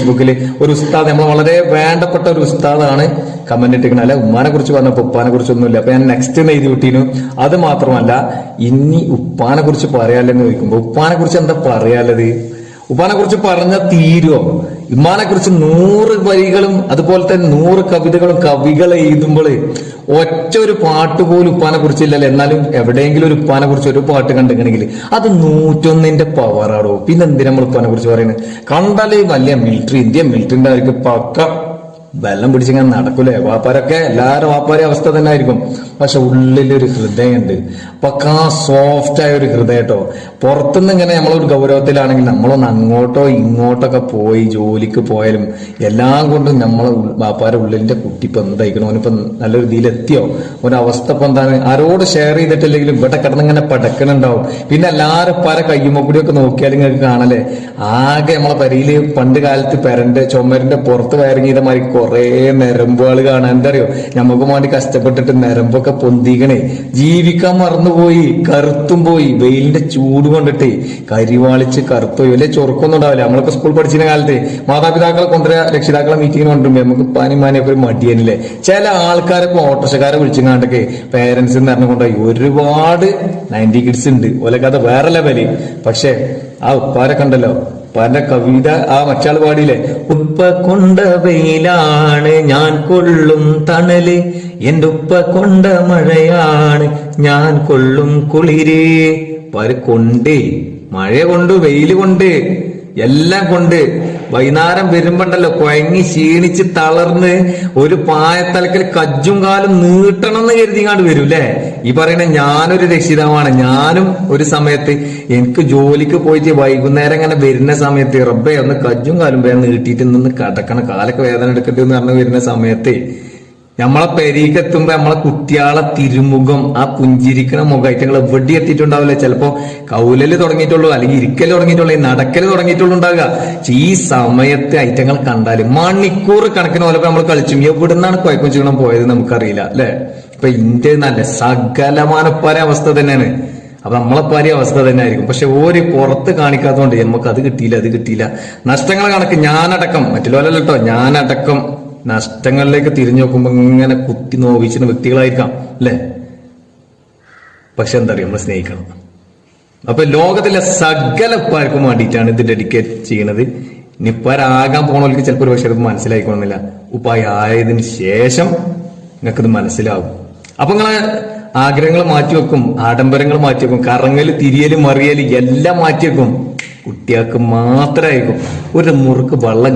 ഫേസ്ബുക്കിൽ ഒരു ഉസ്താദ്, നമ്മൾ വളരെ വേണ്ടപ്പെട്ട ഒരു ഉസ്താദാണ് കമന്റ് ഇട്ടിരിക്കുന്നത്. അല്ലെ ഉമ്മാനെ കുറിച്ച് പറഞ്ഞപ്പോ ഉപ്പാനെ കുറിച്ചൊന്നുമില്ല. അപ്പൊ ഞാൻ നെക്സ്റ്റ് എഴുതി വിട്ടീനു. അത് മാത്രമല്ല, ഇനി ഉപ്പാനെ കുറിച്ച് പറയാലെന്ന് ചോദിക്കുമ്പോ ഉപ്പാനെ കുറിച്ച് എന്താ പറയാലത്? ഉപ്പാനെ കുറിച്ച് പറഞ്ഞ തീരുവോ? ഉമ്മാനെ കുറിച്ച് 100 വരികളും അതുപോലെ തന്നെ 100 കവിതകളും കവികൾ എഴുതുമ്പോൾ ഒറ്റ ഒരു പാട്ട് പോലും ഉപ്പാനെ കുറിച്ചില്ലല്ലോ. എന്നാലും എവിടെയെങ്കിലും ഒരു ഉപ്പാനെ കുറിച്ച് ഒരു പാട്ട് കണ്ടിട്ടുണ്ടെങ്കിൽ അത് 101ന്റെ പവറാടോ. പിന്നെ എന്തിനാ നമ്മൾ ഉപ്പാനെ കുറിച്ച് പറയുന്നത്? കണ്ടാലേ വലിയ മിലിറ്ററി, ഇന്ത്യൻ മിലിറ്ററിന്റെ അവർക്ക് പക്ക വെള്ളം പിടിച്ചിങ്ങനെ നടക്കൂലേ. വാപ്പാരൊക്കെ എല്ലാവരും വാപ്പാരെ അവസ്ഥ തന്നെ ആയിരിക്കും. പക്ഷെ ഉള്ളിലൊരു ഹൃദയമുണ്ട്, പക്കാ സോഫ്റ്റ് ആയ ഒരു ഹൃദയം കേട്ടോ. പുറത്തുനിന്ന് ഇങ്ങനെ നമ്മളൊരു ഗൗരവത്തിലാണെങ്കിൽ നമ്മളൊന്ന് അങ്ങോട്ടോ ഇങ്ങോട്ടൊക്കെ പോയി ജോലിക്ക് പോയാലും എല്ലാം കൊണ്ടും നമ്മളെ വാപ്പാരെ ഉള്ളിലിന്റെ കുട്ടി ഇപ്പൊ എന്തായിക്കണം, ഓനിപ്പോ നല്ലൊരു ഇതിലെത്തിയോ, ഒരവസ്ഥ ഇപ്പൊ എന്താണ്, ആരോട് ഷെയർ ചെയ്തിട്ടില്ലെങ്കിലും ഇവിടെ കിടന്നിങ്ങനെ പടക്കണുണ്ടാവും. പിന്നെ എല്ലാവരും പല കയ്യുമ്മക്കൂടിയൊക്കെ നോക്കിയാലും നിങ്ങൾക്ക് കാണല്ലേ, ആകെ നമ്മളെ പരിയില് പണ്ട് കാലത്ത് പെരന്റെ ചുമരിന്റെ പുറത്ത് വയറിങ് ചെയ്ത മാതിരി കുറെ നരമ്പുകൾ കാണാൻ. എന്താ അറിയോ, നമുക്ക് വേണ്ടി കഷ്ടപ്പെട്ടിട്ട് നരമ്പൊക്കെ പൊന്തിക്കണേ, ജീവിക്കാൻ മറന്നുപോയി, കറുത്തും പോയി, വെയിലിന്റെ ചൂട് കൊണ്ടിട്ട് കരിവാളിച്ച് കറുത്തുപോയി. വലിയ ചൊറുക്കൊന്നും ഉണ്ടാവില്ല. നമ്മളൊക്കെ സ്കൂൾ പഠിച്ചിരുന്ന കാലത്ത് മാതാപിതാക്കളെ കൊണ്ടുവരാ രക്ഷിതാക്കളെ മീറ്റിങ്ങിന് കൊണ്ടുവരുമ്പോ നമുക്ക് പാനിമാനിയൊക്കെ ഒരു മടിയല്ലേ. ചില ആൾക്കാരൊക്കെ ഓട്ടോറിക്ഷക്കാരെ വിളിച്ചുകൊണ്ടൊക്കെ പേരൻസ് എന്ന് പറഞ്ഞുകൊണ്ടായി ഒരുപാട് 90 കിഡ്സ് ഉണ്ട്. ഓലൊക്കെ അത് വേറെ ലെവല്. പക്ഷെ ആ ഉപ്പാരൊക്കെ ഉണ്ടല്ലോ, ഉപ്പാന്റെ കവിത ആ മറ്റാൾ പാടിയില്ലേ, ഉപ്പ കൊണ്ട വെയിലാണ് ഞാൻ കൊള്ളും തണല്, എന്റെ ഉപ്പ കൊണ്ട മഴയാണ് ഞാൻ കൊള്ളും കുളിര്. ഉപ്പാര് കൊണ്ടേ, മഴ കൊണ്ട് വെയില് കൊണ്ട് എല്ലാം കൊണ്ട് വൈകുന്നേരം വരുമ്പോണ്ടല്ലോ കുഴങ്ങി ക്ഷീണിച്ച് തളർന്ന് ഒരു പായത്തലക്കൽ കജ്ജും കാലും നീട്ടണം എന്ന് കരുതിങ്ങാണ്ട് വരും അല്ലെ. ഈ പറയുന്ന ഞാനൊരു രക്ഷിതാവാണ്. ഞാനും ഒരു സമയത്ത് എനിക്ക് ജോലിക്ക് പോയിട്ട് വൈകുന്നേരം ഇങ്ങനെ വരുന്ന സമയത്ത് റബ്ബേ ഒന്ന് കജ്ജും കാലും വേഗം നീട്ടിയിട്ട് നിന്ന് കിടക്കണം, കാലൊക്കെ വേദന എടുക്കട്ടെ എന്ന് പറഞ്ഞ് വരുന്ന സമയത്ത് നമ്മളെ പെരീക്കെത്തുമ്പോ നമ്മളെ കുട്ടിയാളെ തിരുമുഖം, ആ പുഞ്ചിരിക്കണ മുഖമായിട്ട് ഞങ്ങൾ എവിടെ എത്തിയിട്ടുണ്ടാവില്ല. ചിലപ്പോ കൗലല് തുടങ്ങിയിട്ടുള്ളൂ, അല്ലെങ്കിൽ ഇരിക്കല് തുടങ്ങിയിട്ടുള്ളൂ, നടക്കല് തുടങ്ങിയിട്ടുള്ളൂ ഉണ്ടാവുക. ഈ സമയത്ത് ഐറ്റങ്ങൾ കണ്ടാല് മണിക്കൂർ കണക്കിന് പോലെ നമ്മൾ കളിച്ചും എവിടുന്നാണ് കുഴപ്പം ചെയ്യണം പോയത് നമുക്കറിയില്ല അല്ലെ. ഇപ്പൊ ഇന്ത്യ നല്ല സകലമാനപ്പാര അവസ്ഥ തന്നെയാണ്. അപ്പൊ നമ്മളെപ്പാരി അവസ്ഥ തന്നെ ആയിരിക്കും. പക്ഷെ ഓര് പുറത്ത് കാണിക്കാത്തതുകൊണ്ട് നമുക്ക് അത് കിട്ടിയില്ല, അത് കിട്ടിയില്ല. നഷ്ടങ്ങൾ കണക്ക് ഞാനടക്കം, മറ്റുള്ളവരല്ല കേട്ടോ, ഞാനടക്കം നഷ്ടങ്ങളിലേക്ക് തിരിഞ്ഞു നോക്കുമ്പോ ഇങ്ങനെ കുത്തി നോവിച്ചിരുന്ന വ്യക്തികളായിരിക്കാം അല്ലെ. പക്ഷെ എന്താ പറയുക, നമ്മൾ സ്നേഹിക്കണം. അപ്പൊ ലോകത്തിലെ സകല ഉപ്പാർക്കും വേണ്ടിയിട്ടാണ് ഇത് ഡെഡിക്കേറ്റ് ചെയ്യണത്. ഇനി ഉപ്പാരാകാൻ പോണവർക്ക് ചിലപ്പോൾ ഒരു പക്ഷെ അത് മനസ്സിലായിക്കൊള്ളുന്നില്ല. ഉപ്പായി ആയതിനു ശേഷം നിങ്ങൾക്കിത് മനസ്സിലാവും. അപ്പൊ നിങ്ങളെ ആഗ്രഹങ്ങൾ മാറ്റിവെക്കും, ആഡംബരങ്ങൾ മാറ്റിവെക്കും, കറങ്ങല് തിരിയല് മറിയല് എല്ലാം മാറ്റിവെക്കും. കുട്ടികൾക്ക് മാത്രമായിരിക്കും ഒരു മുറുക്ക് വെള്ളം